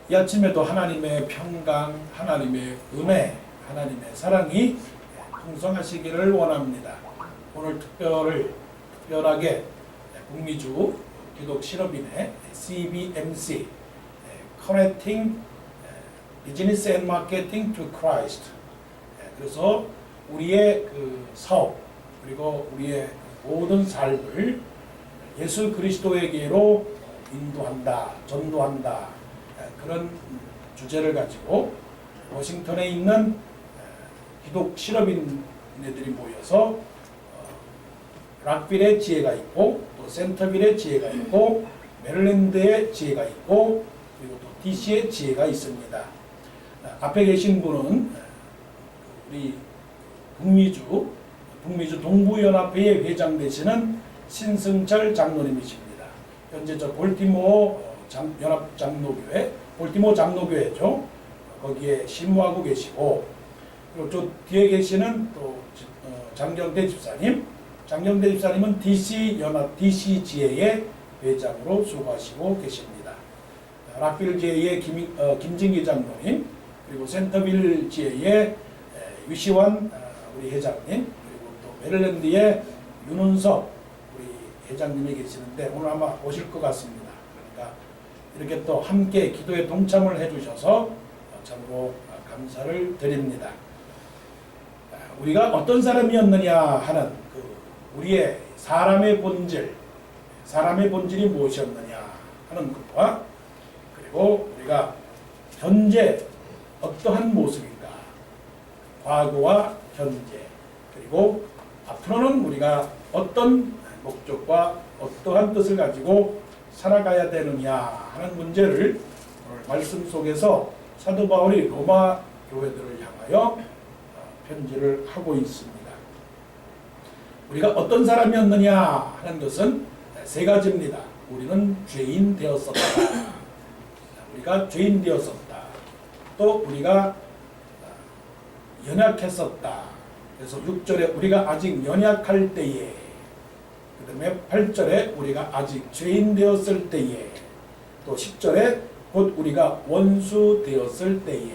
이 아침에도 하나님의 평강, 하나님의 은혜, 하나님의 사랑이 풍성하시기를 원합니다. 오늘 특별하게 북미주 기독 실업인의 CBMC Connecting Business and Marketing to Christ. 그래서 우리의 그 사업 그리고 우리의 모든 삶을 예수 그리스도에게로 인도한다, 전도한다. 그런 주제를 가지고 워싱턴에 있는 기독 실업인들이 모여서 락빌의 지혜가 있고 또 센터빌의 지혜가 있고 메릴랜드의 지혜가 있고 그리고 또 DC의 지혜가 있습니다. 앞에 계신 분은 우리 북미주 동부연합회의 회장 되시는 신승철 장로님이십니다. 현재 저 볼티모어 연합장로교회, 볼티모어 장로교회죠. 거기에 신무하고 계시고, 그리고 저 뒤에 계시는 또 장경대 집사님, 장경대 집사님은 DC 지회의 회장으로 수고하시고 계십니다. 락빌 지회의 김진기 장로님, 그리고 센터빌 지회의 유시환 우리 회장님, 그리고 또 메릴랜드의 윤은석 우리 회장님이 계시는데 오늘 아마 오실 것 같습니다. 그러니까 이렇게 또 함께 기도에 동참을 해주셔서 참으로 감사를 드립니다. 우리가 어떤 사람이었느냐 하는 우리의 사람의 본질이 무엇이었느냐 하는 것과 그리고 우리가 현재 어떠한 모습인가, 과거와 현재, 그리고 앞으로는 우리가 어떤 목적과 어떠한 뜻을 가지고 살아가야 되느냐 하는 문제를 오늘 말씀 속에서 사도 바울이 로마 교회들을 향하여 편지를 하고 있습니다. 우리가 어떤 사람이었느냐 하는 것은 세 가지입니다. 우리는 죄인 되었었다. 우리가 죄인 되었었다. 또 우리가 연약했었다. 그래서 6절에 우리가 아직 연약할 때에, 그 다음에 8절에 우리가 아직 죄인 되었을 때에, 또 10절에 곧 우리가 원수 되었을 때에,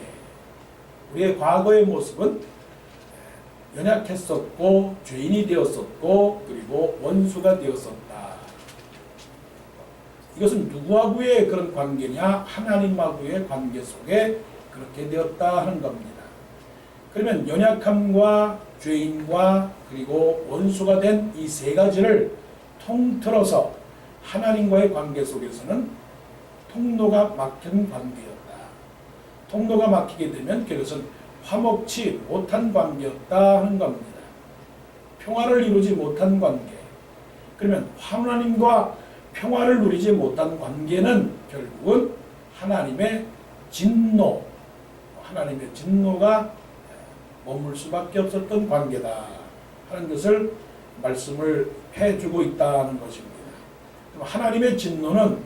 우리의 과거의 모습은 연약했었고 죄인이 되었었고 그리고 원수가 되었었다. 이것은 누구하고의 그런 관계냐? 하나님하고의 관계 속에 그렇게 되었다 하는 겁니다. 그러면 연약함과 죄인과 그리고 원수가 된 이 세 가지를 통틀어서 하나님과의 관계 속에서는 통로가 막힌 관계였다. 통로가 막히게 되면 그것은 화목치 못한 관계였다 하는 겁니다. 평화를 이루지 못한 관계. 그러면 하나님과 평화를 누리지 못한 관계는 결국은 하나님의 진노가 머물 수밖에 없었던 관계다 하는 것을 말씀을 해주고 있다는 것입니다. 하나님의 진노는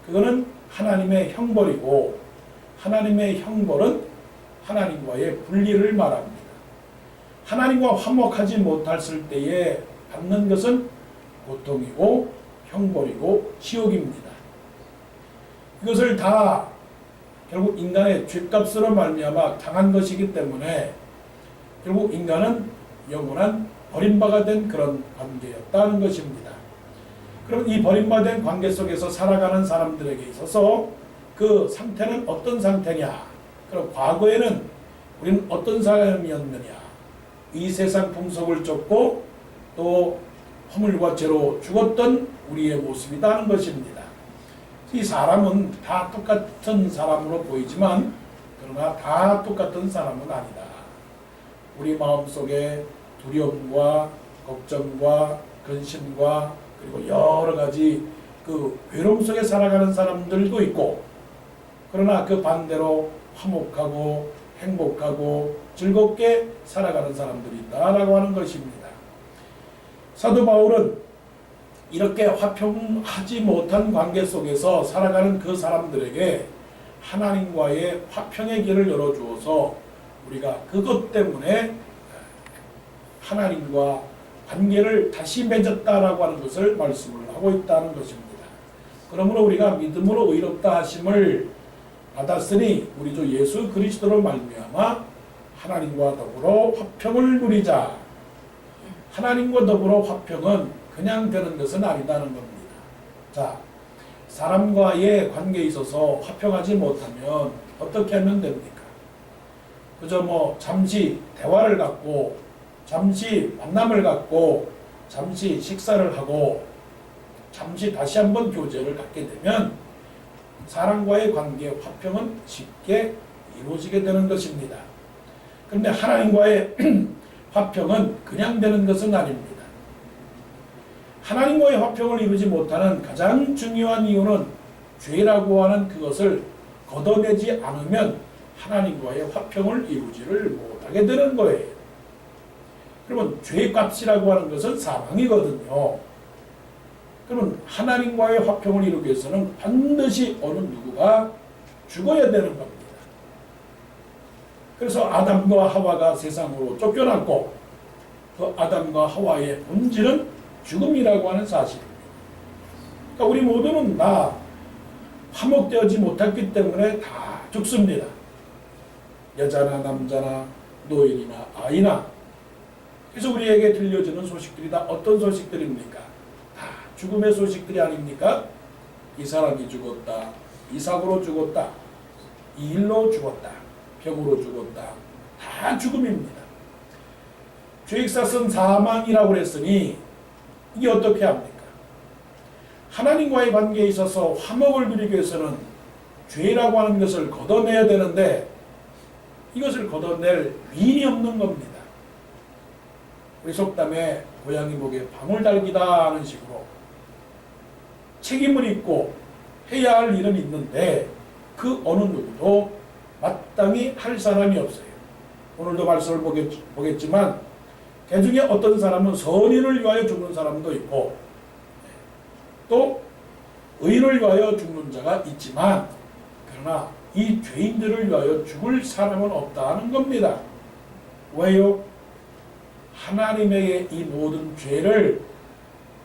그거는 하나님의 형벌이고 하나님의 형벌은 하나님과의 분리를 말합니다. 하나님과 화목하지 못했을 때에 받는 것은 고통이고 형벌이고 지옥입니다. 이것을 다 결국 인간의 죄값으로 말미암아 당한 것이기 때문에 결국 인간은 영원한 버림받아 된 그런 관계였다는 것입니다. 그럼 이 버림받은 관계 속에서 살아가는 사람들에게 있어서 그 상태는 어떤 상태냐? 그럼 과거에는 우리는 어떤 사람이었느냐? 이 세상 풍속을 쫓고 또 허물과 죄로 죽었던 우리의 모습이라는 것입니다. 이 사람은 다 똑같은 사람으로 보이지만 그러나 다 똑같은 사람은 아니다. 우리 마음속에 두려움과 걱정과 근심과 그리고 여러 가지 그 외로움 속에 살아가는 사람들도 있고 그러나 그 반대로 화목하고 행복하고 즐겁게 살아가는 사람들이 있다라고 하는 것입니다. 사도 바울은 이렇게 화평하지 못한 관계 속에서 살아가는 그 사람들에게 하나님과의 화평의 길을 열어주어서 우리가 그것 때문에 하나님과 관계를 다시 맺었다라고 하는 것을 말씀을 하고 있다는 것입니다. 그러므로 우리가 믿음으로 의롭다 하심을 받았으니 우리 주 예수 그리스도로 말미암아 하나님과 더불어 화평을 누리자. 하나님과 더불어 화평은 그냥 되는 것은 아니다는 겁니다. 자, 사람과의 관계에 있어서 화평하지 못하면 어떻게 하면 됩니까? 그저 잠시 대화를 갖고, 잠시 만남을 갖고, 잠시 식사를 하고, 잠시 다시 한번 교제를 갖게 되면 사람과의 관계의 화평은 쉽게 이루어지게 되는 것입니다. 그런데 하나님과의 화평은 그냥 되는 것은 아닙니다. 하나님과의 화평을 이루지 못하는 가장 중요한 이유는 죄라고 하는 그것을 걷어내지 않으면 하나님과의 화평을 이루지를 못하게 되는 거예요. 그러면 죄값이라고 하는 것은 사망이거든요. 그러면 하나님과의 화평을 이루기 위해서는 반드시 어느 누구가 죽어야 되는 겁니다. 그래서 아담과 하와가 세상으로 쫓겨났고 그 아담과 하와의 본질은 죽음이라고 하는 사실입니다. 그러니까 우리 모두는 다 화목되어지 못했기 때문에 다 죽습니다. 여자나 남자나 노인이나 아이나. 그래서 우리에게 들려주는 소식들이 다 어떤 소식들입니까? 다 죽음의 소식들이 아닙니까? 이 사람이 죽었다. 이 사고로 죽었다. 이 일로 죽었다. 병으로 죽었다. 다 죽음입니다. 죄익사선 사망이라고 그랬으니 이게 어떻게 합니까? 하나님과의 관계에 있어서 화목을 누리기 위해서는 죄라고 하는 것을 걷어내야 되는데 이것을 걷어낼 위인이 없는 겁니다. 우리 속담에 고양이 목에 방울 달기다 하는 식으로 책임을 있고 해야 할 일은 있는데 그 어느 누구도 마땅히 할 사람이 없어요. 오늘도 말씀을 보겠지만 그 중에 어떤 사람은 선인을 위하여 죽는 사람도 있고 또 의인을 위하여 죽는 자가 있지만 그러나 이 죄인들을 위하여 죽을 사람은 없다는 겁니다. 왜요? 하나님에게 이 모든 죄를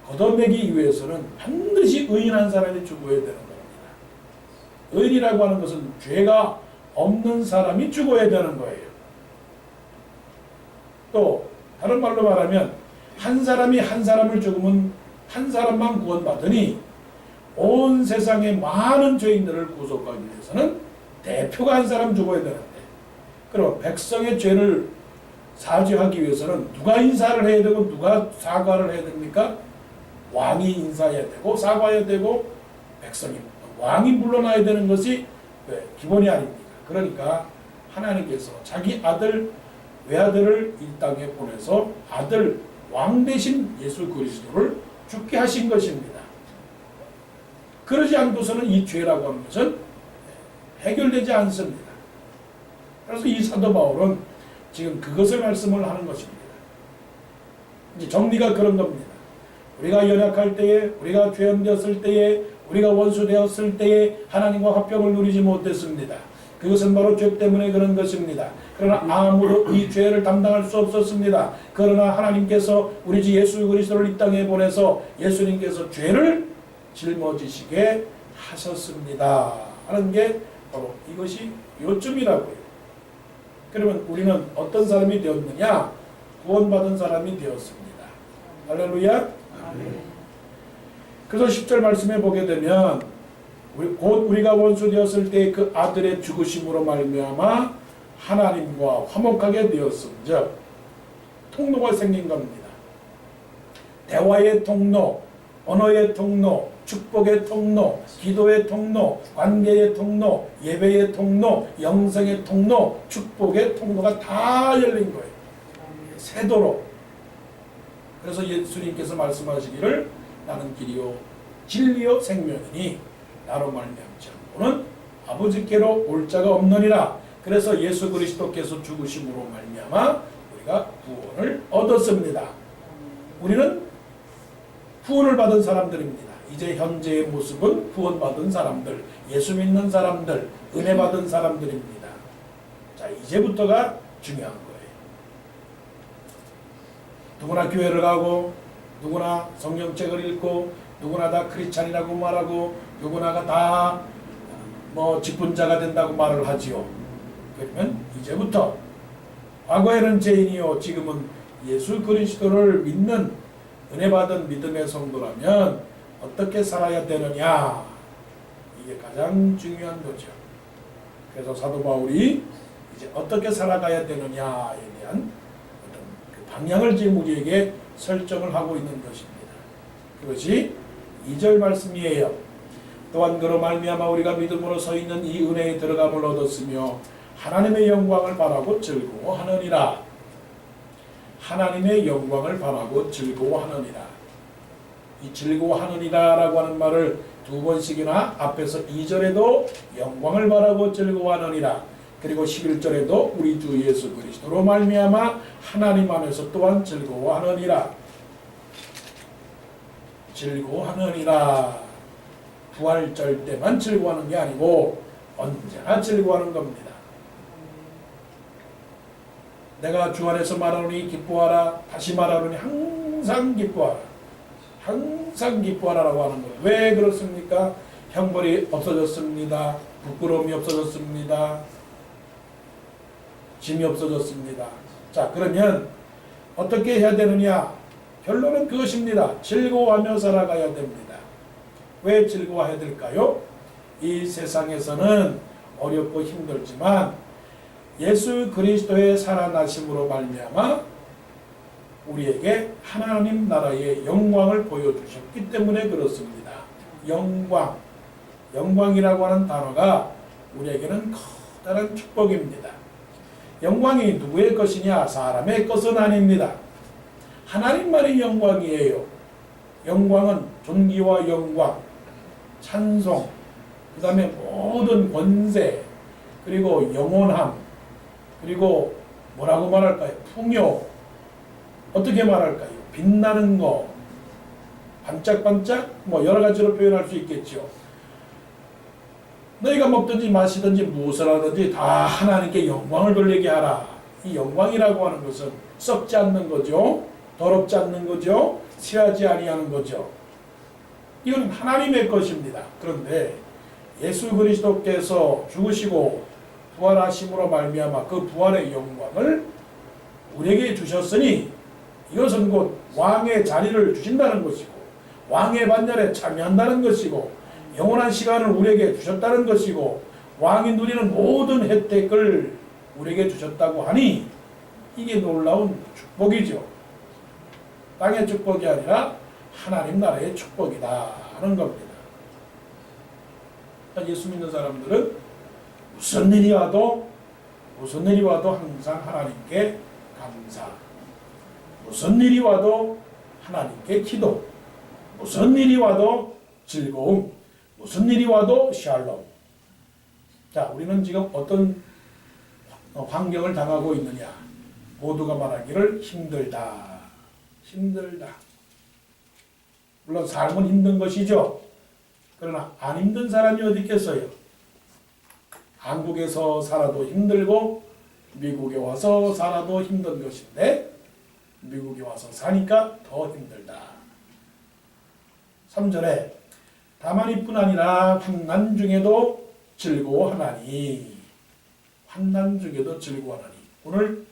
걷어내기 위해서는 반드시 의인한 사람이 죽어야 되는 겁니다. 의인이라고 하는 것은 죄가 없는 사람이 죽어야 되는 거예요. 또 다른 말로 말하면 한 사람이 한 사람을 죽으면 한 사람만 구원받으니 온 세상의 많은 죄인들을 구속하기 위해서는 대표가 한 사람 죽어야 되는데 그럼 백성의 죄를 사죄하기 위해서는 누가 인사를 해야 되고 누가 사과를 해야 됩니까? 왕이 인사해야 되고 사과해야 되고 백성이 왕이 물러나야 되는 것이 기본이 아닙니까? 그러니까 하나님께서 자기 아들 외아들을 이 땅에 보내서 아들 왕 대신 예수 그리스도를 죽게 하신 것입니다. 그러지 않고서는 이 죄라고 하는 것은 해결되지 않습니다. 그래서 이 사도 바울은 지금 그것을 말씀을 하는 것입니다. 이제 정리가 그런 겁니다. 우리가 연약할 때에, 우리가 죄인되었을 때에, 우리가 원수되었을 때에 하나님과 화평을 누리지 못했습니다. 그것은 바로 죄 때문에 그런 것입니다. 그러나 아무도 이 죄를 담당할 수 없었습니다. 그러나 하나님께서 우리 주 예수 그리스도를 이 땅에 보내서 예수님께서 죄를 짊어지시게 하셨습니다. 하는 게 바로 이것이 요점이라고요. 그러면 우리는 어떤 사람이 되었느냐? 구원받은 사람이 되었습니다. 할렐루야. 그래서 10절 말씀에 보게 되면 곧 우리가 원수 되었을 때 그 아들의 죽으심으로 말미암아 하나님과 화목하게 되었음즉 통로가 생긴 겁니다. 대화의 통로, 언어의 통로, 축복의 통로, 기도의 통로, 관계의 통로, 예배의 통로, 영성의 통로, 축복의 통로가 다 열린 거예요. 새도로. 그래서 예수님께서 말씀하시기를 나는 길이요 진리요 생명이니 나로 말미암지 않고는 아버지께로 올 자가 없느니라. 그래서 예수 그리스도께서 죽으심으로 말미암아 우리가 구원을 얻었습니다. 우리는 구원을 받은 사람들입니다. 이제 현재의 모습은 구원받은 사람들, 예수 믿는 사람들, 은혜 받은 사람들입니다. 자, 이제부터가 중요한 거예요. 누구나 교회를 가고 누구나 성경책을 읽고 누구나 다 크리스찬이라고 말하고 누구나가 다 직분자가 된다고 말을 하지요. 그러면 이제부터 과거에는 죄인이요 지금은 예수 그리스도를 믿는 은혜 받은 믿음의 성도라면 어떻게 살아야 되느냐, 이게 가장 중요한 거죠. 그래서 사도 바울이 이제 어떻게 살아가야 되느냐에 대한 어떤 그 방향을 지금 우리에게 설정을 하고 있는 것입니다. 그것이 2절 말씀이에요. 또한 그로 말미암아 우리가 믿음으로 서 있는 이 은혜에 들어감을 얻었으며 하나님의 영광을 바라고 즐거워하느니라. 하나님의 영광을 바라고 즐거워하느니라. 이 즐거워하느니라 라고 하는 말을 두 번씩이나 앞에서 2절에도 영광을 바라고 즐거워하느니라, 그리고 11절에도 우리 주 예수 그리스도로 말미암아 하나님 안에서 또한 즐거워하느니라. 즐거워하느니라. 부활절 때만 즐거워하는 게 아니고 언제나 즐거워하는 겁니다. 내가 주 안에서 말하노니 기뻐하라. 다시 말하노니 항상 기뻐하라. 항상 기뻐하라라고 하는 거예요. 왜 그렇습니까? 형벌이 없어졌습니다. 부끄러움이 없어졌습니다. 짐이 없어졌습니다. 자, 그러면 어떻게 해야 되느냐? 결론은 그것입니다. 즐거워하며 살아가야 됩니다. 왜 즐거워해야 될까요? 이 세상에서는 어렵고 힘들지만 예수 그리스도의 살아나심으로 말미암아 우리에게 하나님 나라의 영광을 보여주셨기 때문에 그렇습니다. 영광, 영광이라고 하는 단어가 우리에게는 커다란 축복입니다. 영광이 누구의 것이냐? 사람의 것은 아닙니다. 하나님만의 영광이에요. 영광은 존귀와 영광, 찬송, 그 다음에 모든 권세, 그리고 영원함, 그리고 뭐라고 말할까요? 풍요, 어떻게 말할까요? 빛나는 거, 반짝반짝, 여러 가지로 표현할 수 있겠죠. 너희가 먹든지 마시든지 무엇을 하든지 다 하나님께 영광을 돌리게 하라. 이 영광이라고 하는 것은 썩지 않는 거죠. 더럽지 않는 거죠. 취하지 아니하는 거죠. 이건 하나님의 것입니다. 그런데 예수 그리스도께서 죽으시고 부활하심으로 말미암아 그 부활의 영광을 우리에게 주셨으니 이것은 곧 왕의 자리를 주신다는 것이고 왕의 반열에 참여한다는 것이고 영원한 시간을 우리에게 주셨다는 것이고 왕이 누리는 모든 혜택을 우리에게 주셨다고 하니 이게 놀라운 축복이죠. 땅의 축복이 아니라 하나님 나라의 축복이다 하는 겁니다. 예수 믿는 사람들은 무슨 일이 와도 항상 하나님께 감사, 무슨 일이 와도 하나님께 기도, 무슨 일이 와도 즐거움, 무슨 일이 와도 샬롬. 자, 우리는 지금 어떤 환경을 당하고 있느냐? 모두가 말하기를 힘들다. 힘들다. 물론 삶은 힘든 것이죠. 그러나 안 힘든 사람이 어디 있겠어요? 한국에서 살아도 힘들고 미국에 와서 살아도 힘든 것인데 미국에 와서 사니까 더 힘들다. 3절에 다만 이뿐 아니라 환난 중에도 즐거워하나니, 환난 중에도 즐거워하나니. 오늘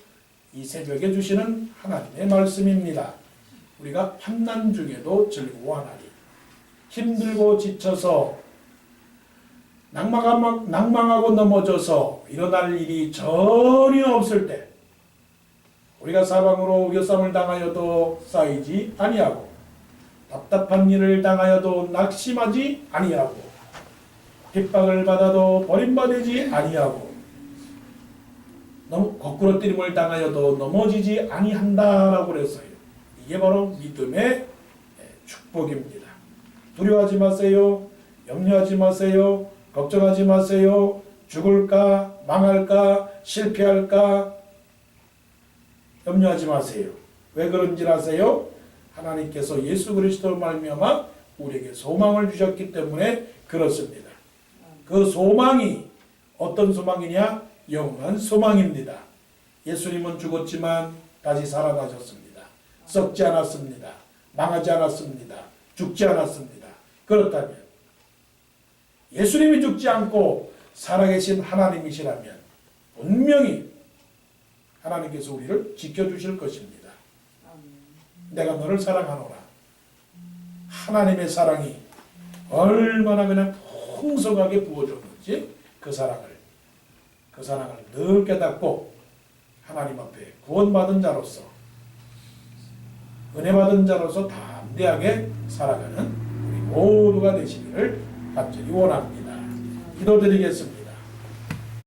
이 새벽에 주시는 하나님의 말씀입니다. 우리가 환난 중에도 즐거워하나니. 힘들고 지쳐서 낭망하고 넘어져서 일어날 일이 전혀 없을 때 우리가 사방으로 위협삼을 당하여도 쌓이지 아니하고 답답한 일을 당하여도 낙심하지 아니하고 핍박을 받아도 버림받지 아니하고 거꾸로 뜨림을 당하여도 넘어지지 아니한다라고 그랬어요. 이게 바로 믿음의 축복입니다. 두려워하지 마세요. 염려하지 마세요. 걱정하지 마세요. 죽을까? 망할까? 실패할까? 염려하지 마세요. 왜 그런지 아세요? 하나님께서 예수 그리스도로 말미암아 우리에게 소망을 주셨기 때문에 그렇습니다. 그 소망이 어떤 소망이냐? 영원한 소망입니다. 예수님은 죽었지만 다시 살아나셨습니다. 썩지 않았습니다. 망하지 않았습니다. 죽지 않았습니다. 그렇다면 예수님이 죽지 않고 살아계신 하나님이시라면 분명히 하나님께서 우리를 지켜주실 것입니다. 내가 너를 사랑하노라. 하나님의 사랑이 얼마나 그냥 풍성하게 부어줬는지 그 사랑을 늘 깨닫고 하나님 앞에 구원받은 자로서 은혜 받은 자로서 담대하게 살아가는 우리 모두가 되시기를 간절히 원합니다. 기도드리겠습니다.